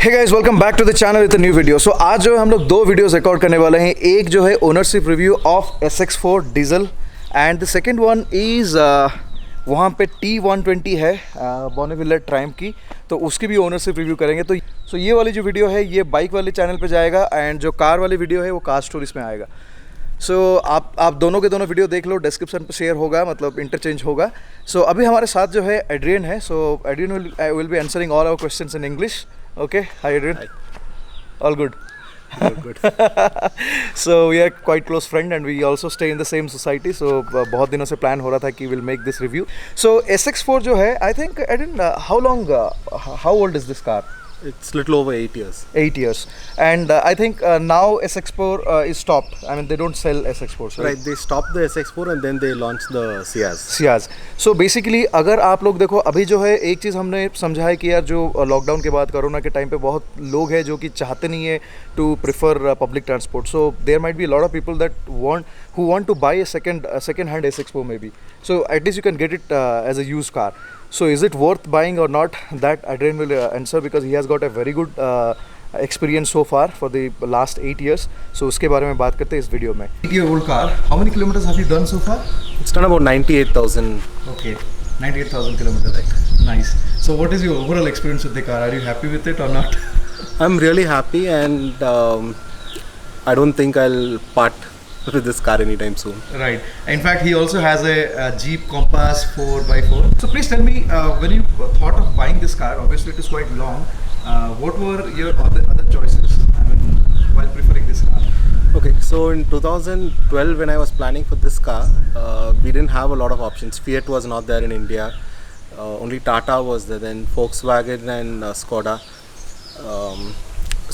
Hey guys, welcome back to the channel with a new video. So आज जो है हम लोग दो वीडियोस रिकॉर्ड करने वाले हैं। एक जो है ownership review of SX4 diesel and the second one is वहाँ पे T120 है बॉर्नविले ट्रायम्फ की, तो उसकी भी ओनरशिप रिव्यू करेंगे। तो ये वाली जो वीडियो है ये बाइक वाले चैनल पे जाएगा एंड जो कार वाली वीडियो है वो कार स्टोरीज में आएगा। सो आप दोनों के दोनों वीडियो देख लो, डिस्क्रिप्शन पे शेयर होगा, मतलब इंटरचेंज होगा। सो अभी हमारे साथ जो है एड्रियन है। So Adrian will be answering all our questions in English. Okay, hi Adrian. Hi. All good. Good. So we are quite close friend and we also stay in the same society. So बहुत दिनों से plan हो रहा था कि we'll make this review. So SX4 जो है, I think Adrian, how long, how old is this car? It's little over 8 years. 8 years. And I think now SX4 is stopped. I mean, they don't sell SX4s, right? Right, they stopped the SX4 and then they launched the Ciaz. Ciaz. So basically अगर आप लोग देखो, अभी जो है एक चीज़ हमने समझा है कि यार जो लॉकडाउन के बाद कोरोना के टाइम पे बहुत लोग हैं जो कि चाहते नहीं है to prefer public transport. So there might be lot of people that want to buy a second hand SX4 maybe. So at least you can get it as a used car. So is it worth buying or not? That Adrian will answer because he has got a very good experience so far for the last 8 years. So उसके बारे में बात करते हैं इस video में। 8-year-old car. How many kilometers have you done so far? It's done about 98,000. Okay, 98,000 kilometers. Right. Nice. So what is your overall experience with the car? Are you happy with it or not? I'm really happy and I don't think I'll part with this car anytime soon. Right. In fact, he also has a Jeep Compass 4x4. So please tell me, when you thought of buying this car, obviously it is quite long. What were your other choices? I mean, while preferring this car. Okay, so in 2012 when I was planning for this car, we didn't have a lot of options. Fiat was not there in India. Only Tata was there, then Volkswagen and Skoda.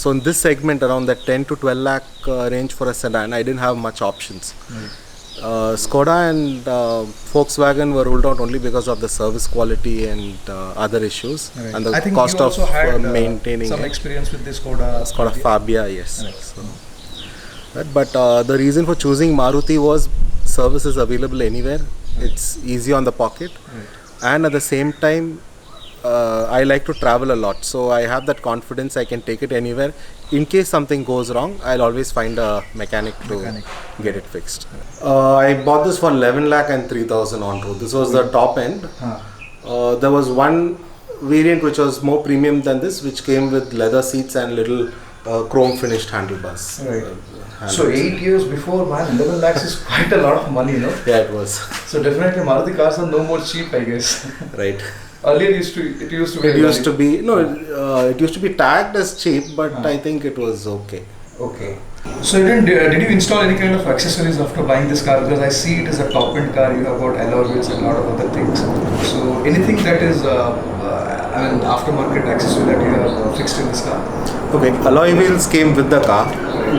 So in this segment around that 10 to 12 lakh range for a sedan, I didn't have much options. Skoda and Volkswagen were ruled out only because of the service quality and other issues, right, and the I think cost you of also had, maintaining some it. experience with the Skoda Fabia, yes. Right. So, but the reason for choosing Maruti was service is available anywhere. Right. It's easy on the pocket, right, and at the same time I like to travel a lot, so I have that confidence I can take it anywhere. In case something goes wrong, I'll always find a mechanic to get it fixed. I bought this for 11 lakh and 3,000 on road. This was the top end. There was one variant which was more premium than this, which came with leather seats and little chrome finished handlebars. Right. So 8 years before, man, 11 lakhs is quite a lot of money, no? Yeah, it was. So definitely Maruti cars are no more cheap, I guess. Right. Earlier it used to be it used to be tagged as cheap, but I think it was okay. Okay. So did you install any kind of accessories after buying this car? Because I see it is a top end car. You have got alloy wheels and a lot of other things. So anything that is aftermarket accessory that you have fixed in this car? Okay, alloy wheels came with the car.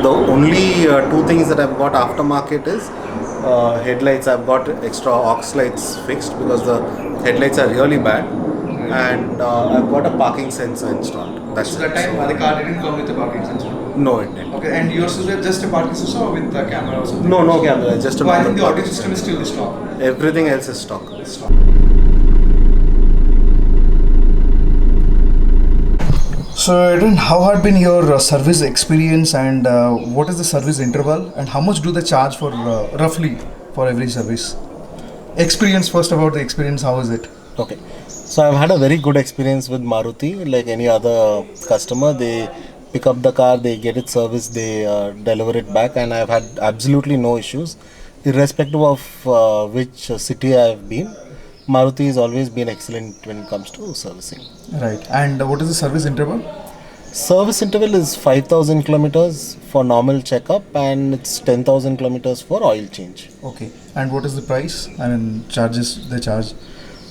The only two things that I've got aftermarket is headlights. I've got extra aux lights fixed because the headlights are really bad, and I've got a parking sensor installed. That's so that time the car didn't come with a parking sensor? No, it didn't. Okay, and yours is just a parking sensor or with a camera or something? No camera, just a I think the audio parking system is still stock. Everything else is stock. So Adrian, how had been your service experience and what is the service interval and how much do they charge for roughly for every service? Experience first, about the experience, how is it? Okay, so I've had a very good experience with Maruti. Like any other customer, they pick up the car, they get it serviced, they deliver it back, and I've had absolutely no issues, irrespective of which city I've been. Maruti has always been excellent when it comes to servicing. Right. And what is the service interval? Service interval is 5,000 kilometers for normal checkup, and it's 10,000 kilometers for oil change. Okay. And what is the price? I mean, charges they charge?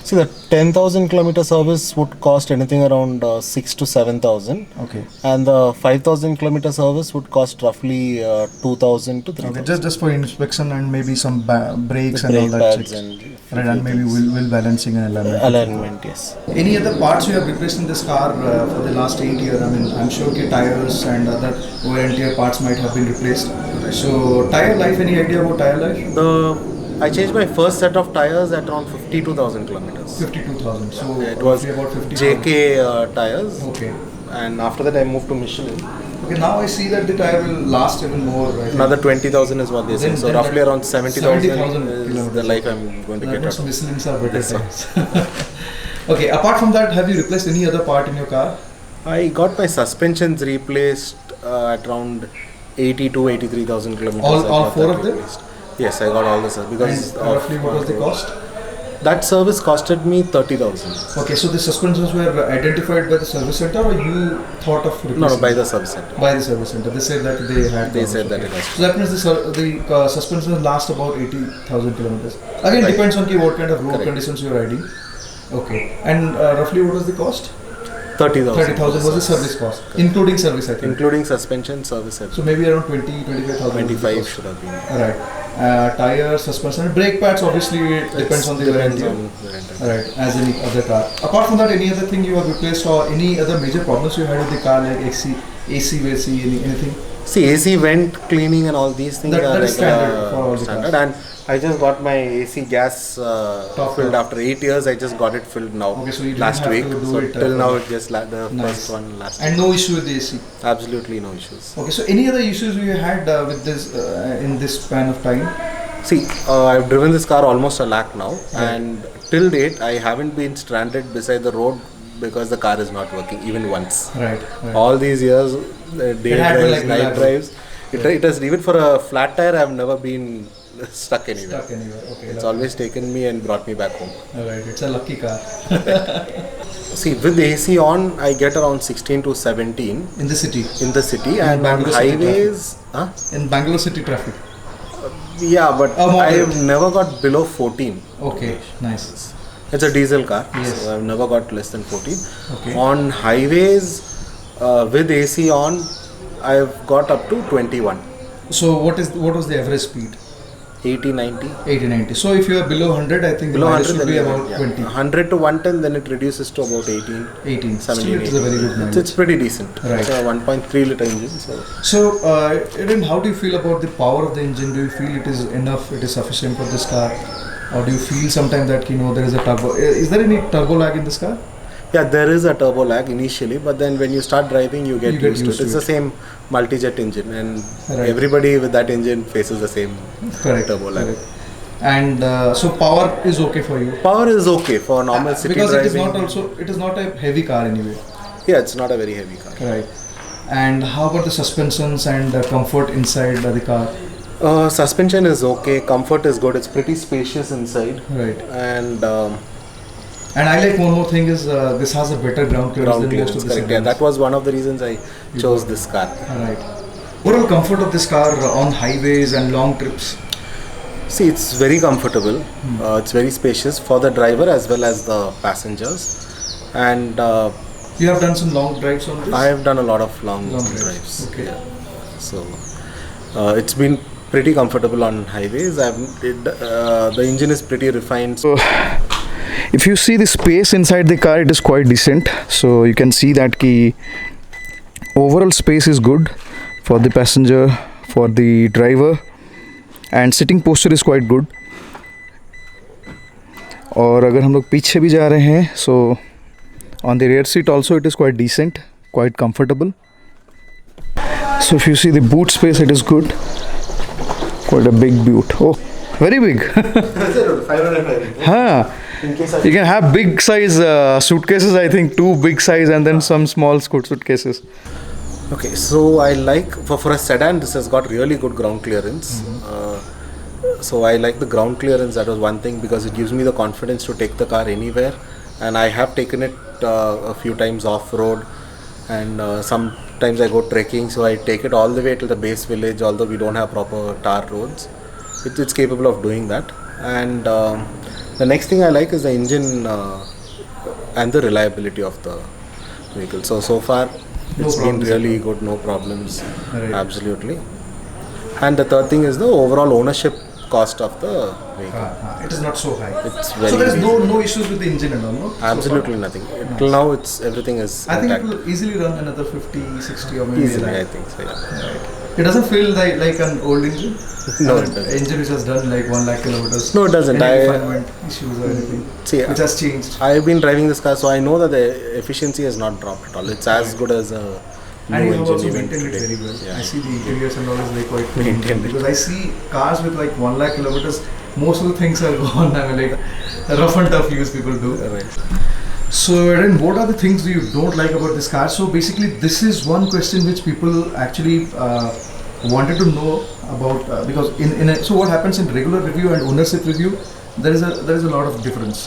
See, the 10,000 kilometer service would cost anything around 6 to 7,000. Okay. And the 5,000 kilometer service would cost roughly 2,000 to 3,000. Okay, just for inspection and maybe some brakes and all that. Pads and right, and maybe wheel balancing and alignment. Alignment, yes. Any other parts you have replaced in this car for the last 8 years? I mean, I'm sure your tires and other wear and tear parts might have been replaced. So tire life, any idea about tire life? I changed my first set of tires at around 52,000 kilometers. 52,000. So it was about 50. JK tires. Okay. and after that I moved to Michelin. Okay, now I see that the tire will last even more, right? Another 20,000 is what they say. Then- So then roughly that- around 70,000 is kilometers. the life I'm going to That get means out of. Michelins are better Yes, sir. tires. Okay, apart from that, have you replaced any other part in your car? I got my suspensions replaced at around 80 to 83,000 kilometers. All- I all got four that of them? replaced. Yes, I got all the stuff because And roughly what was the cost? That service costed me 30,000. Okay, so the suspensions were identified by the service center, or you thought of replacing? No, by the service center. By the service center. They said that they had. They problems. said that Okay. it has. So that means the suspensions last about 80,000 kilometers. Again, Right. depends on what kind of road Correct. conditions you are riding. Okay, and roughly what was the cost? 30,000. 30,000 was the service cost, including service, I think. Including suspension, service, So everything. maybe around 25,000. 25 should have been. Right. Tires, suspension, brake pads. Obviously, it depends on the Depends variety. on the rental. Right, as any other car. Apart from that, any other thing you have replaced, or any other major problems you had with the car, like AC, anything? See, AC vent cleaning and all these things That- are that is regular standard for all the standard. cars. And I just got my AC gas Top filled up. after 8 years. I just got it filled now. Okay, so you didn't last have week. to do So it, till now, for- it just the Nice. first one last. And no issue with the AC. Absolutely no issues. Okay, so any other issues you had with this in this span of time? See, I've driven this car almost a lakh now, Right. and till date, I haven't been stranded beside the road because the car is not working even once. Right. All these years, day It had been drives, like night reliable. drives, it has even for a flat tire, I've never been stuck anywhere. Stuck anywhere. Okay. It's always taken me and brought me back home. Alright, it's a lucky car. See, with the AC on, I get around 16 to 17 In the city. in the city, In and on Bangalore city highways, huh? In Bangalore city traffic. Yeah, but Moderate. I have never got below 14. Okay, nice. It's a diesel car, Yes. so I've never got less than 14. Okay. On highways, with AC on, I've got up to 21, So what was the average speed? 80, 90. 80, 90. So if you are below 100, I think Below the mileage 100, should be then about yeah. 20. 100 to 110, then it reduces to about 18. 18. 17, Still, it is a very good 18. mileage. It's pretty decent. Right. It's a 1.3 liter engine. So, Eden, how do you feel about the power of the engine? Do you feel it is enough, it is sufficient for this car? Or do you feel sometimes that, there is a turbo? Is there any turbo lag in this car? Yeah, there is a turbo lag initially, but then when you start driving, you get used to it. It's the same multi-jet engine, and Right. everybody with that engine faces the same Correct. turbo lag. Correct. And so power is okay for you? Power is okay for normal city Because driving. it is not a heavy car anyway. Yeah, it's not a very heavy car. Right. And how about the suspensions and comfort inside the car? Suspension is okay, comfort is good, it's pretty spacious inside, Right. and And I like one more thing is this has a better ground clearance ground than most clearance, of the correct. Yeah, sedans. that was one of the reasons I chose this car. Right. Overall comfort of this car on highways and long trips. See, it's very comfortable, it's very spacious for the driver as well as the passengers, and You have done some long drives on this? I have done a lot of long Long drives, drives. okay. Yeah. So it's been pretty comfortable on highways. The engine is pretty refined. So, if you see the space inside the car, it is quite decent. So you can see that ki overall space is good for the passenger, for the driver, and sitting posture is quite good. और अगर हम लोग पीछे भी जा रहे हैं, so on the rear seat also it is quite decent, quite comfortable. So if you see the boot space, it is good. Quite a big boot. Oh, very big. Huh. In case You can have big size suitcases, I think 2 big size and then some small suitcases. Okay, so I like for a sedan, this has got really good ground clearance. So I like the ground clearance. That was one thing because it gives me the confidence to take the car anywhere, and I have taken it a few times off road, and sometimes I go trekking. So I take it all the way to the base village, although we don't have proper tar roads. It's capable of doing that. And the next thing I like is the engine and the reliability of the vehicle. So far No it's been problems. really good, no problems. Right. Absolutely. And the third thing is the overall ownership cost of the vehicle. It is not so high. It's very so there is easy. no issues with the engine and all, no? Absolutely nothing. Till now, it's everything is I think intact. it will easily run another 50, 60 or maybe Easily, I like. think so. Yeah. Right. It doesn't feel like an old engine. No, An it doesn't. Engine which has done like 1 lakh kilometers. No, it doesn't. Any I- refinement issues or anything. See, which has changed. I've been driving this car, so I know that the efficiency has not dropped at all. It's as good as a And new you have engine also even maintained it today. very well. Yeah. I see the interiors and all is like quite Maintained it. because I see cars with like 1 lakh kilometers. Most of the things are gone. I mean, like rough and tough use people do. Right. So, Aaron, what are the things you don't like about this car? So, basically, this is one question which people actually wanted to know about because so what happens in regular review and ownership review, there is a lot of difference.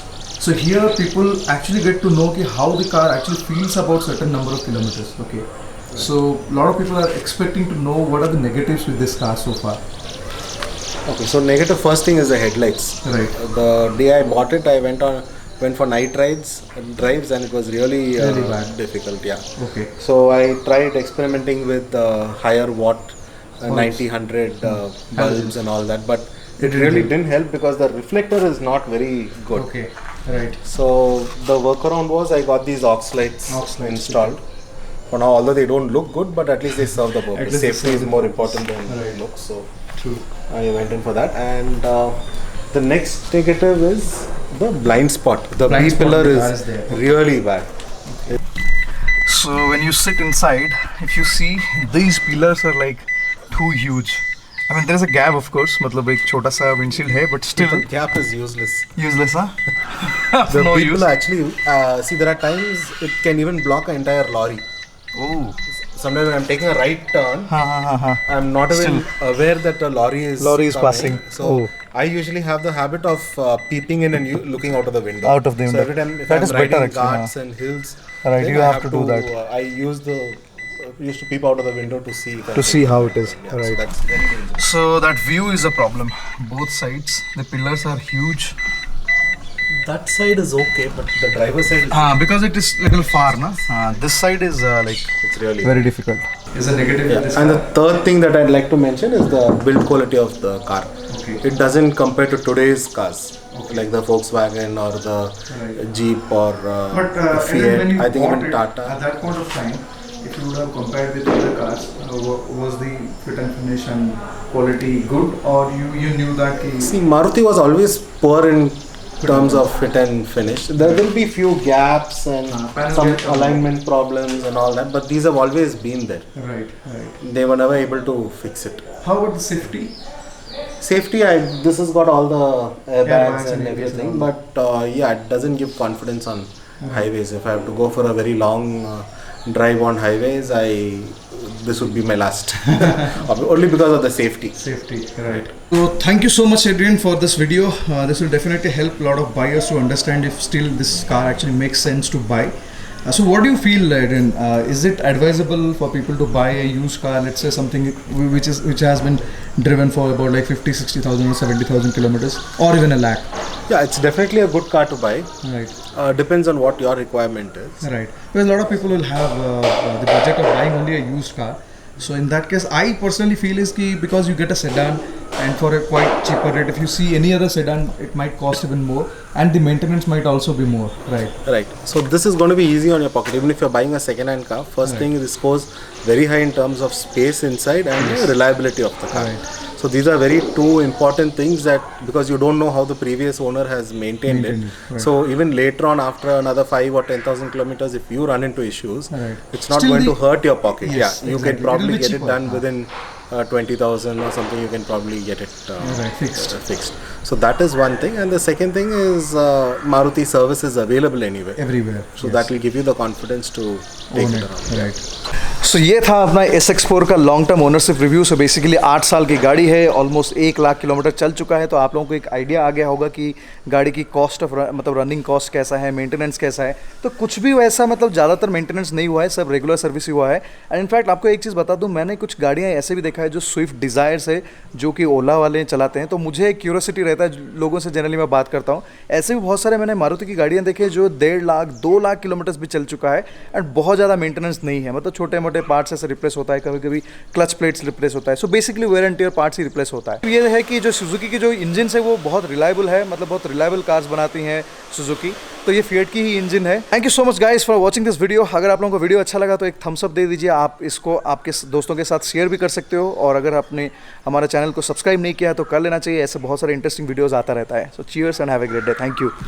So here people actually get to know how the car actually feels about certain number of kilometers. Okay, so a lot of people are expecting to know what are the negatives with this car so far. Okay, so negative first thing is the headlights. Right. The day I bought it, I went for night drives, and it was really Really bad. difficult. Yeah. Okay. So I tried experimenting with higher watt, Bulbs. 90-100 bulbs and all that, but it Didn't really help. didn't help because the reflector is not very good. Okay. Right. So the workaround was I got these aux lights Aux lights, installed. For now, although they don't look good, but at least they serve the At purpose. least they Safety serve is the more purpose. important than Right. looks. So True. I went in for that, and the next negative is the blind spot. The Blind B spot pillar in the car is is there. really bad. So when you sit inside, if you see these pillars are like too huge. I mean, there is a gap, of course. मतलब एक छोटा सा windshield है, but still The gap is useless. useless, huh? The No people use. actually see there are times it can even block an entire lorry. Oh. Sometimes when I'm taking a right turn, Ha. I'm not even aware that a lorry is coming. passing. So Oh. I usually have the habit of peeping in and looking out of the window. Out of the So window. every time if That I'm is better riding actually, ghats and hills, Right, then you I have to do that. I used to peep out of the window to see. if I To can- see how it is. Yeah, so Right. that's very dangerous. So that view is a problem. Both sides, the pillars are huge. That side is okay, but the driver's side is Because it is little far, na? This side is like it's really very difficult. Is a negative Yeah. with this And the car. third thing that I'd like to mention is the build quality of the car. Okay. It doesn't compare to today's cars, like the Volkswagen or the Jeep or But the and Fiat. then when you I think bought even it, Tata. at that point of time, if you would have compared with other cars, was the fit and finish and quality good, or you knew that ki, See, Maruti was always poor in terms of fit and finish. There will be few gaps and panel some gap. alignment problems and all that, but these have always been there. right. They were never able to fix it. How about the safety? Safety, this has got all the airbags Airbags and and ABS everything, and but yeah, it doesn't give confidence on highways. If I have to go for a very long drive on highways, this would be my last, only because of the safety. Safety, right. So thank you so much, Adrian, for this video. This will definitely help a lot of buyers to understand if still this car actually makes sense to buy. So what do you feel, Adrian? Is it advisable for people to buy a used car, let's say something which has been driven for about like 50, 60,000 or 70,000 kilometers, or even a lakh? Yeah, it's definitely a good car to buy. Right. Depends on what your requirement is. Right. Because a lot of people will have the budget of buying only a used car. So in that case, I personally feel is ki because you get a sedan and for a quite cheaper rate, if you see any other sedan, it might cost even more, and the maintenance might also be more. Right. Right. So this is going to be easy on your pocket. Even if you're buying a second-hand car, first thing this goes very high in terms of space inside and the reliability of the car. Right. So these are very two important things that because you don't know how the previous owner has maintained it. Right. So even later on, after another 5 or 10,000 kilometers, if you run into issues, Right. it's not Still going the- to hurt your pocket. Yes, Yeah, you exactly. can probably It'll be get it cheaper. done within 20,000 or something. You can probably get it Right, fixed. fixed. So that is one thing, and the second thing is Maruti service is available anywhere. Everywhere. So that will give you the confidence to take Own it it. around. Right. सो ये था अपना SX4 का long term ownership review. So basically 8 साल की गाड़ी है, almost 1 lakh kilometre चल चुका है. तो आप लोगों को एक आइडिया आ गया होगा कि गाड़ी की कॉस्ट ऑफ मतलब रनिंग कॉस्ट कैसा है, मेंटेनेंस कैसा है. तो कुछ भी वैसा मतलब ज़्यादातर मेंटेनेंस नहीं हुआ है, सब रेगुलर सर्विस ही हुआ है. एंड इनफैक्ट आपको एक चीज़ बता दूं, मैंने कुछ गाड़ियाँ ऐसे भी देखा है जो स्विफ्ट डिज़ायर्स है, जो कि ओला वाले चलाते हैं. तो मुझे एक क्यूरोसिटी रहता है, लोगों से जनरली मैं बात करता हूँ. ऐसे भी बहुत सारे मैंने मारुति की गाड़ियाँ देखी जो 1.5 लाख 2 लाख किलोमीटर्स भी चल चुका है एंड बहुत ज़्यादा मेंटेनेंस नहीं है. मतलब छोटे मोटे पार्ट्स ऐसे रिप्लेस होता है, कभी कभी क्लच प्लेट्स रिप्लेस होता है. So basically wear and tear parts ही रिप्लेस होता है. ये है कि जो सुजुकी की जो इंजन है वो बहुत रिलायबल है, मतलब बहुत रिलायबल कार्स बनाती हैं सुजुकी. तो ये फिएट की ही इंजन है. Thank you so much guys for watching this video. अगर आप लोगों को वीडियो अच्छा लगा तो एक थम्स अप दे दीजिए. आप इसको आपके दोस्तों के साथ शेयर भी कर सकते हो, और अगर आपने हमारा चैनल को सब्सक्राइब नहीं किया तो कर लेना चाहिए. ऐसे बहुत सारे इंटरेस्टिंग वीडियोस आता रहता है. सो cheers and have a great day. Thank you.